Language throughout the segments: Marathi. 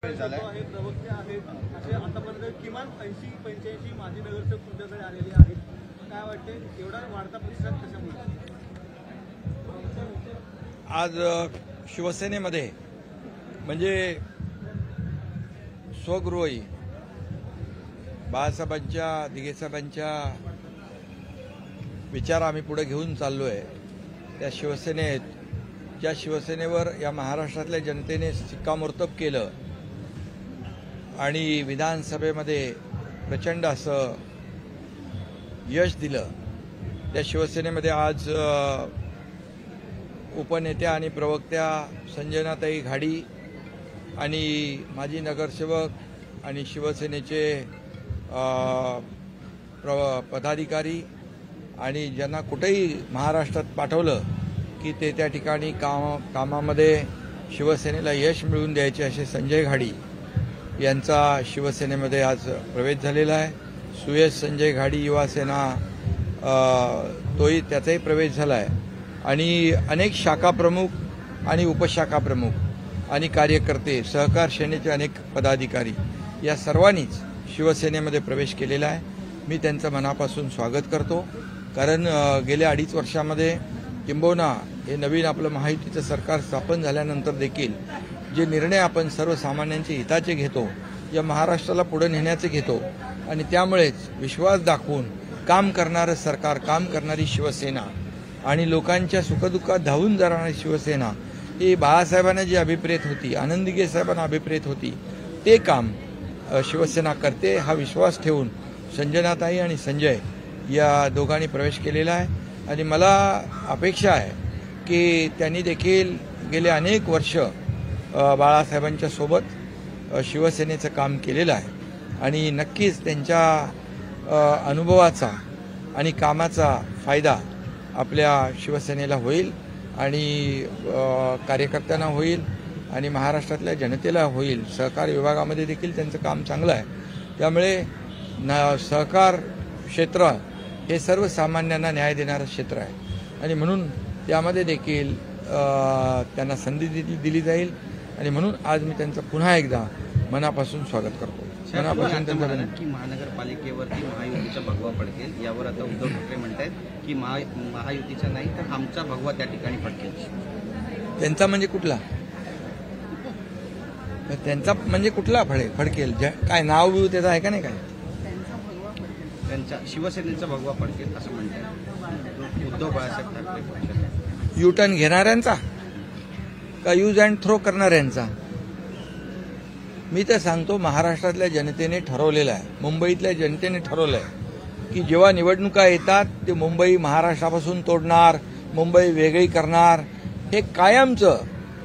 झालाय प्रवक्ते आहेत असे आतापर्यंत किमान 80-85 माजी नगरसेवक तुमच्याकडे आलेले आहेत. काय वाटते एवढा वाढता प्रतिसाद कशामुळे? आज शिवसेनेमध्ये म्हणजे स्वगृही बाळासाहेबांच्या दिघेसाहेबांच्या विचार आम्ही पुढे घेऊन चाललोय. त्या शिवसेनेत ज्या शिवसेनेवर या महाराष्ट्रातल्या जनतेने शिक्कामोर्तब केलं आणि विधानसभेमध्ये प्रचंड असं यश दिलं, त्या शिवसेनेमध्ये आज उपनेत्या आणि प्रवक्त्या संजनाताई घाडी आणि माजी नगरसेवक आणि शिवसेनेचे पदाधिकारी आणि ज्यांना कुठेही महाराष्ट्रात पाठवलं की ते त्या ठिकाणी कामामध्ये शिवसेनेला यश मिळवून द्यायचे असे संजय घाडी यांचा शिवसेनेमध्ये आज प्रवेश झालेला आहे. सुयश संजय घाडी युवा सेना त्याचाही प्रवेश झाला आहे आणि अनेक शाखा प्रमुख आणि उपशाखा प्रमुख आणि कार्यकर्ते सहकार सेनेचे अनेक पदाधिकारी या सर्वांनीच शिवसेनेमध्ये प्रवेश केलेला आहे. मी त्यांचं मनापासून स्वागत करतो, कारण गेल्या 2.5 वर्षामध्ये किंबहुना हे नवीन आपलं महायुतीचं सरकार स्थापन झाल्यानंतर देखील जे निर्णय आपण सर्वसामान्यांच्या हिताचे घेतो, या महाराष्ट्राला पुढे नेण्याचे घेतो आणि त्यामुळेच विश्वास दाखवून काम करणारं सरकार, काम करणारी शिवसेना आणि लोकांच्या सुखदुःखात धावून जाणारी शिवसेना ही बाळासाहेबांना जी अभिप्रेत होती, आनंद दिघे साहेबांना अभिप्रेत होती, ते काम शिवसेना करते हा विश्वास ठेवून संजनाताई आणि संजय या दोघांनी प्रवेश केलेला आहे. आणि मला अपेक्षा आहे की त्यांनी देखील गेले अनेक वर्ष बाळासाहेबांच्या सोबत शिवसेनेचं काम केलेलं आहे आणि नक्कीच त्यांच्या अनुभवाचा आणि कामाचा फायदा आपल्या शिवसेनेला होईल आणि कार्यकर्त्यांना होईल आणि महाराष्ट्रातल्या जनतेला होईल. सहकार विभागामध्ये देखील त्यांचं काम चांगलं आहे. त्यामुळे सहकार क्षेत्र हे सर्वसामान्यांना न्याय देणारं क्षेत्र आहे आणि म्हणून त्यामध्ये देखील त्यांना संधी दिली जाईल आणि म्हणून आज मी त्यांचं पुन्हा एकदा मनापासून स्वागत करतो. मनापासून त्यांचं की महानगरपालिकेवरती महायुतीचा भगवा पडकेल, यावर आता उद्धव ठाकरे म्हणतात की महायुतीचा नाही तर आमचा भगवा त्या ठिकाणी पडकेल. त्यांचा म्हणजे कुठला? त्यांचा म्हणजे कुठला फडकेल? काय नाव बिव त्याचं आहे का नाही? काय त्यांचा शिवसेनेचा भगवा पडकेल असं म्हणतात उद्धव बाळासाहेब ठाकरे. युटर्न घेणाऱ्यांचा का यूज अँड थ्रो करणाऱ्यांचा? मी तर सांगतो, महाराष्ट्रातल्या जनतेने ठरवलेलं आहे, मुंबईतल्या जनतेने ठरवलं आहे की जेव्हा निवडणुका येतात ते मुंबई महाराष्ट्रापासून तोडणार, मुंबई वेगळी करणार. हे कायमचं,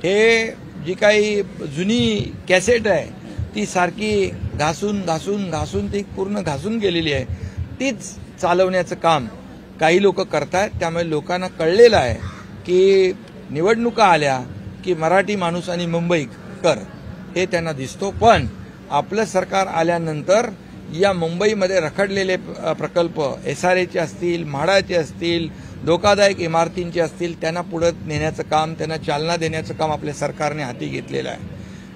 हे जी काही जुनी कॅसेट आहे ती सारखी घासून ती पूर्ण घासून गेलेली आहे, तीच चालवण्याचं काम काही लोक करतात. त्यामुळे लोकांना कळलेलं आहे की निवडणुका आल्या की मराठी माणूस आणि मुंबईकर हे त्यांना दिसतो. पण आपलं सरकार आल्यानंतर या मुंबईमध्ये रखडलेले प्रकल्प SRAचे असतील, म्हाडाचे असतील, धोकादायक इमारतींचे असतील, त्यांना पुढे नेण्याचं काम, त्यांना चालना देण्याचं काम आपल्या सरकारने हाती घेतलेलं आहे.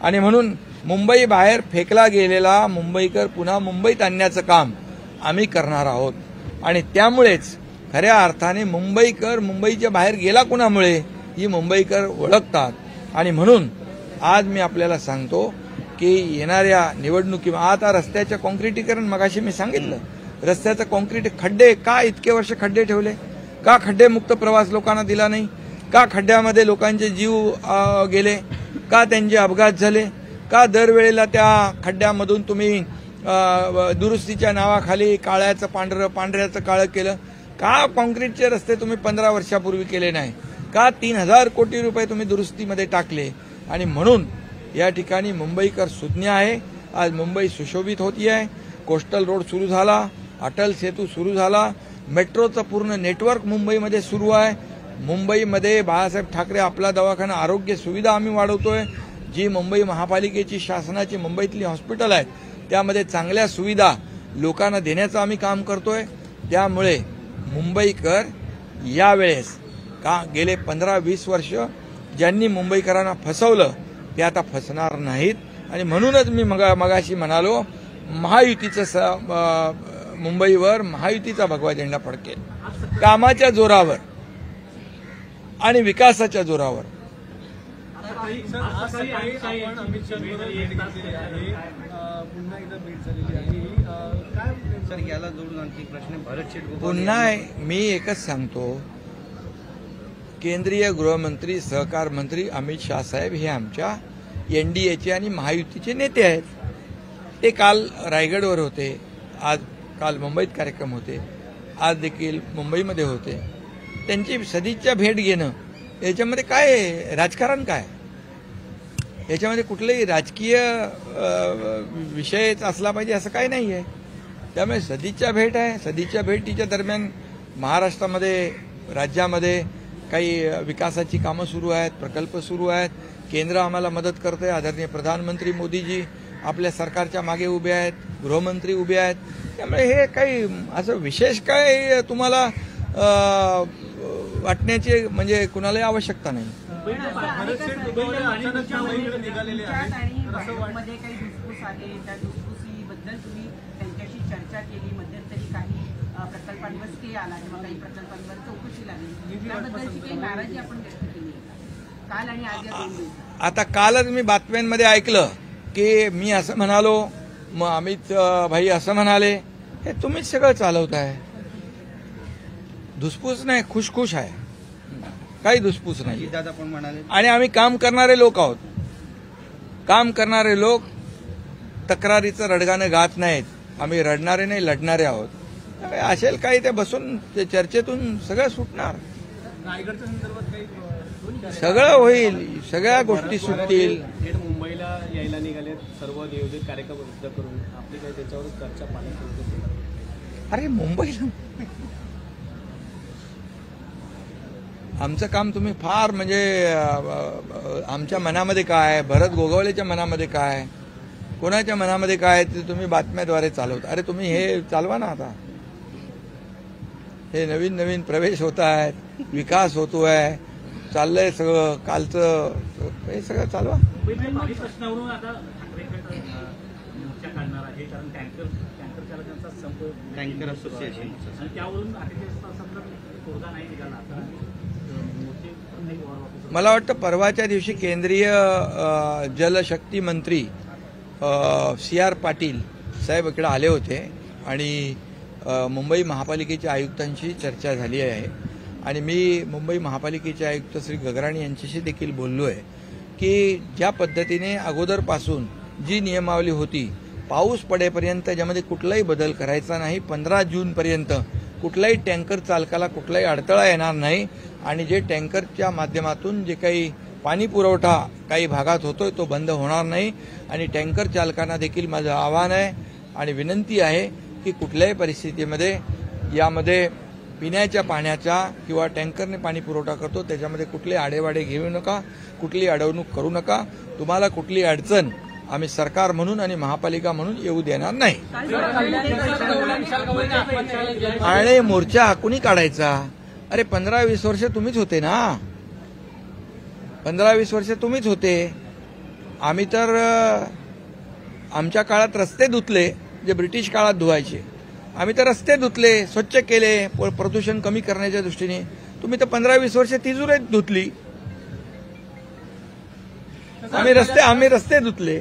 आणि म्हणून मुंबई बाहेर फेकला गेलेला मुंबईकर पुन्हा मुंबईत आणण्याचं काम आम्ही करणार आहोत. आणि त्यामुळेच खऱ्या अर्थाने मुंबईकर मुंबईच्या बाहेर गेला कुणामुळे ही मुंबईकर ओळखतात. आणि म्हणून आज मी आपल्याला सांगतो की येणाऱ्या निवडणुकी आता रस्त्याचं कॉन्क्रिटीकरण, मगाशी मी सांगितलं, रस्त्याचं कॉन्क्रीट, खड्डे का इतके वर्ष खड्डे ठेवले? का खड्डेमुक्त प्रवास लोकांना दिला नाही? का खड्ड्यामध्ये लोकांचे जीव गेले? का त्यांचे अपघात झाले? का दरवेळेला त्या खड्ड्यामधून तुम्ही दुरुस्तीच्या नावाखाली काळ्याचं पांढऱ्याचं काळं केलं? का कॉन्क्रीटचे रस्ते तुम्ही 15 वर्षापूर्वी केले नाही? का 3000 कोटी रुपये तुम्ही दुरुस्तीमध्ये टाकले? आणि म्हणून या ठिकाणी मुंबईकर सुज्ञ आहे. आज मुंबई सुशोभित होती आहे. कोस्टल रोड सुरू झाला, अटल सेतू सुरू झाला, मेट्रोचं पूर्ण नेटवर्क मुंबईमध्ये सुरू आहे. मुंबईमध्ये बाळासाहेब ठाकरे आपला दवाखाना, आरोग्य सुविधा आम्ही वाढवतोय. जी मुंबई महापालिकेची शासनाची मुंबईतली हॉस्पिटल आहेत त्यामध्ये चांगल्या सुविधा लोकांना देण्याचं आम्ही काम करतोय. त्यामुळे मुंबईकर यावेळेस का गेले 15-20 वर्ष ज्यांनी मुंबईकरांना फसवलं ते आता फसणार नाहीत आणि म्हणूनच मी मगाशी म्हणालो महायुतीचं मुंबईवर महायुतीचा भगवा झेंडा फडकेल कामाच्या जोरावर आणि विकासाच्या जोरावर. सर, आज सकाळी आपण अमित शहांबरोबर भेट घेतलेली आहे. पुन्हा एकदा भेट झालेली आहे. काय सर, याला जोडून आणखी प्रश्न भरत शेठ पुन्हा मी एकच सांगतो, केंद्रीय गृहमंत्री सहकार मंत्री अमित शाह साहेब हे आमच्या एनडीएचे आणि महायुतीचे नेते आहेत. ते काल रायगडवर होते, काल मुंबईत कार्यक्रम होते, आज देखील मुंबईमध्ये होते. त्यांची सदिच्छा भेट घेणं याच्यामध्ये काय राजकारण काय, याच्यामध्ये कुठलाही राजकीय विषयच असला पाहिजे असं काही नाही आहे. त्यामुळे सदिच्छा भेट आहे. सदिच्छा भेटीच्या दरम्यान महाराष्ट्रामध्ये राज्यामध्ये काही विकासाची कामं सुरू आहेत, प्रकल्प सुरू आहेत. केंद्र आम्हाला मदत करतंय. आदरणीय प्रधानमंत्री मोदीजी आपल्या सरकारच्या मागे उभे आहेत, गृहमंत्री उभे आहेत. त्यामुळे हे काही असं विशेष काय तुम्हाला वाटण्याची म्हणजे कुणालाही आवश्यकता नाही. भरत शेठ गोगावले अचानक मुंबईकडे निघालेले आहेत. तर असं वाटतं मध्ये काही धुसफूस आले, त्या धुसफुसीबद्दल तुम्ही त्यांच्याशी चर्चा केली, मध्यंतरी काही प्रकल्पांवर स्टे आला किंवा काही प्रकल्पांवर चौकशी लागली, त्याबद्दलची काही नाराजी आपण व्यक्त केली काल आणि आज या 2 दिवसात. आता कालच मी बातम्यांमध्ये ऐकलं की मी असं म्हणालो, मग अमित भाई असं म्हणाले. हे तुम्हीच सगळं चालवताय. धुसफूस नाही, खुशखुश आहे, काही धुसफूस नाही. दादा पण म्हणाले आणि आम्ही काम करणारे लोक आहोत. काम करणारे लोक तक्रारीचं रडगाणं गात नाहीत. आम्ही रडणारे नाही, लढणारे आहोत. त्यामुळे असेल काही ते बसून ते चर्चेतून सगळं सुटणार, रायगडच्या संदर्भात काही सगळं होईल, सगळ्या गोष्टी सुटतील. थेट मुंबईला यायला निघाले, सर्व नियोजित कार्यक्रम रद्द करून आपली काही त्याच्यावर चर्चा पाण्यात. अरे मुंबईला आमचं काम तुम्ही फार म्हणजे आमच्या मनामध्ये काय, भरत गोगावलेच्या मनामध्ये काय, कोणाच्या मनामध्ये काय ते तुम्ही बातम्याद्वारे चालवता. अरे तुम्ही हे चालवा ना. आता हे नवीन नवीन प्रवेश होत आहेत, विकास होतोय, चाललंय सगळं. कालचं हे सगळं चालवा. पाणी प्रश्नावरून आता मोर्चा काढणार आहे, कारण टँकर चालकांचा संप टँकर असोसिएशन आणि त्यावरून 48 तासांचा तोडगा नाही निघाला. आता मोर्चे पण नाही वापस. मला वाटतं परवाच्या दिवशी केंद्रीय जलशक्ती मंत्री CR पाटील साहेब इकडे आले होते आणि मुंबई महापालिकेच्या आयुक्तांशी चर्चा झाली आहे. आणि मी मुंबई महापालिकेचे आयुक्त श्री गगराणी यांच्याशी देखील बोललो आहे की ज्या पद्धतीने अगोदरपासून जी नियमावली होती, पाऊस पडेपर्यंत त्याच्यामध्ये कुठलाही बदल करायचा नाही, 15 जूनपर्यंत कुठलाही टँकर चालकाला कुठलाही अडथळा येणार नाही. आणि जे टँकरच्या माध्यमातून जे काही पाणी पुरवठा काही भागात होतोय तो बंद होणार नाही. आणि टँकर चालकांना देखील माझं आव्हान आहे आणि विनंती आहे की कुठल्याही परिस्थितीमध्ये यामध्ये पिण्याच्या पाण्याचा किंवा टँकरने पाणी पुरवठा करतो त्याच्यामध्ये कुठले आडेवाडे घेऊ नका, कुठली अडवणूक करू नका. तुम्हाला कुठली अडचण आम्ही सरकार म्हणून आणि महापालिका म्हणून येऊ देणार नाही. आणि मोर्चा हाकुनी काढायचा. अरे 15-20 वर्ष तुम्हीच होते ना, 15-20 वर्ष तुम्हीच होते. आम्ही तर आमच्या काळात रस्ते धुतले जे ब्रिटिश काळात धुवायचे. आम्ही तर रस्ते धुतले, स्वच्छ केले प्रदूषण कमी करण्याच्या दृष्टीने. तुम्ही तर 15-20 वर्ष तिजोरीत धुतली. आम्ही रस्ते धुतले,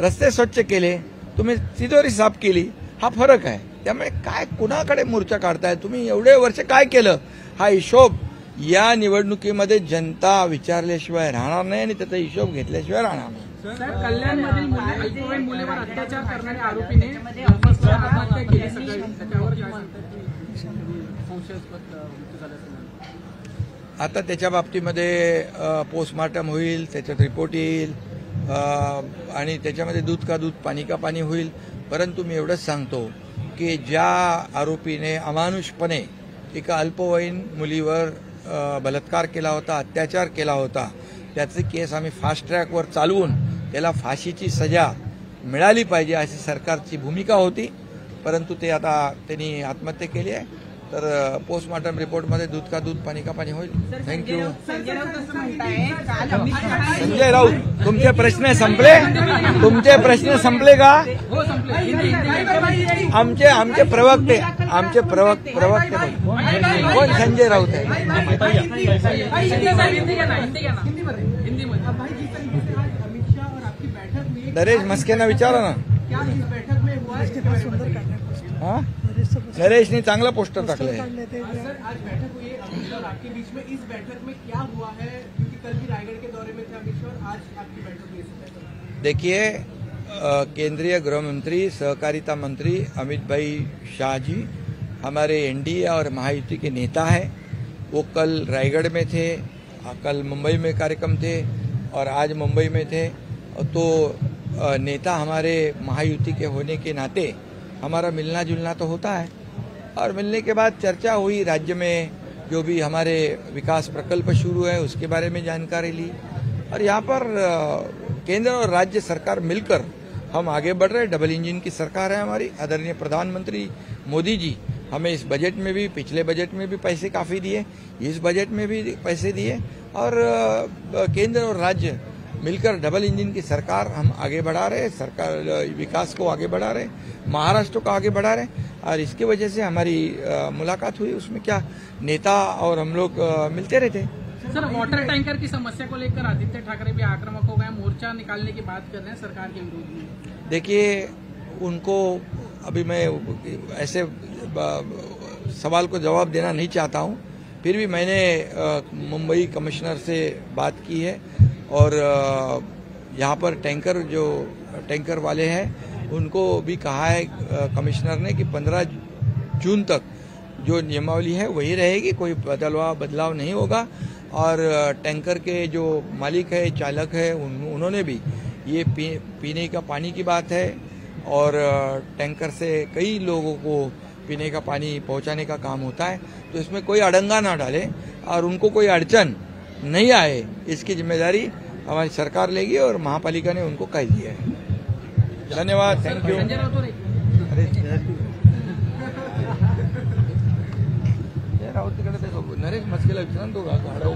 रस्ते स्वच्छ केले, तुम्ही तिजोरी साफ केली. हा फरक आहे. त्यामुळे काय कुणाकडे मोर्चा काढताय तुम्ही? एवढे वर्ष काय केलं हा हिशोब या निवडणुकीमध्ये जनता विचारल्याशिवाय राहणार नाही आणि त्याचा हिशोब घेतल्याशिवाय राहणार नाही. सर, कल्याणमधील अल्पवयीन मुलीवर अत्याचार करणाऱ्या आरोपीने आत्महत्या केली सकाळी. त्याच्यावर काय संशयास्पद मृत्यू झाल्याचं आता त्याच्या बाबतीमध्ये पोस्टमार्टम होईल, त्याच्यात रिपोर्ट येईल आणि त्याच्यामध्ये दूध का दूध पाणी का पाणी होईल. परंतु मी एवढंच सांगतो की ज्या आरोपीने अमानुषपणे एका अल्पवयीन मुलीवर बलात्कार केला होता, अत्याचार केला होता, त्याची केस आम्ही फास्ट ट्रॅकवर चालवून त्याला फाशीची सजा मिळाली पाहिजे अशी सरकारची भूमिका होती. परंतु ते आता त्यांनी आत्महत्या केली आहे. तर पोस्टमॉर्टम रिपोर्टमध्ये दूध का दूध पाणी का पाणी होईल. थँक्यू. संजय राऊत असं म्हणतायत काल अमित शहा संजय राऊत, तुमचे प्रश्न संपले? तुमचे प्रश्न संपले का? हो संपले. हिंदी आमचे प्रवक्ते प्रवक्ते कोण संजय राऊत आहे? अमित शाह और आपकी बैठक में नरेश मस्केना विचारा ना. क्या इस बैठक में हुआ है? हा, नरेशने चांगलं पोस्टर टाकलंय. सर, आज बैठक हुई है अमित शाह और आपके बीच में. इस बैठक में क्या हुआ है, क्योंकि कल भी रायगढ़ के दौरे में थे अमित शाह और आज आपकी बैठक हुई है. देखिए, केंद्रीय गृह मंत्री सहकारिता मंत्री अमित भाई शाह जी हमारे एनडीए और महायुति के नेता है. वो कल रायगढ़ में थे, कल मुंबई में कार्यक्रम थे और आज मुंबई में थे. तो नेता हमारे महायुति के होने के नाते हमारा मिलना जुलना तो होता है और मिलने के बाद चर्चा हुई. राज्य में जो भी हमारे विकास प्रकल्प शुरू है उसके बारे में जानकारी ली और यहाँ पर केंद्र और राज्य सरकार मिलकर हम आगे बढ़ रहे. डबल इंजन की सरकार है हमारी. आदरणीय प्रधानमंत्री मोदी जी हमें इस बजट में भी, पिछले बजट में भी पैसे काफ़ी दिए, इस बजट में भी पैसे दिए और केंद्र और राज्य मिलकर डबल इंजन की सरकार हम आगे बढ़ा रहे. सरकार विकास को आगे बढ़ा रहे, महाराष्ट्र को आगे बढ़ा रहे और इसकी वजह से हमारी मुलाकात हुई. उसमें क्या, नेता और हम लोग मिलते रहते. सर, वाटर टैंकर की समस्या को लेकर आदित्य ठाकरे भी आक्रामक हो गए, मोर्चा निकालने की बात कर रहे हैं सरकार के विरोध में. देखिए, उनको अभी मैं ऐसे सवाल को जवाब देना नहीं चाहता हूं. फिर भी मैंने मुंबई कमिश्नर से बात की है और यहाँ पर टैंकर वाले हैं उनको भी कहा है कमिश्नर ने कि 15 जून तक जो नियमावली है वही रहेगी, कोई बदलाव नहीं होगा. और टैंकर के जो मालिक है, चालक है, उन्होंने भी ये पीने का पानी की बात है और टैंकर से कई लोगों को पीने का पानी पहुंचाने का काम होता है. तो इसमें कोई अड़ंगा ना डाले और उनको कोई अड़चन नहीं आए, इसकी जिम्मेदारी हमारी सरकार लेगी और महापालिका ने उनको कह दिया है. धन्यवाद. थँक्यू. संजय राऊत राऊत तिकडे ते नरेश मस्केला विचारा तो गाडव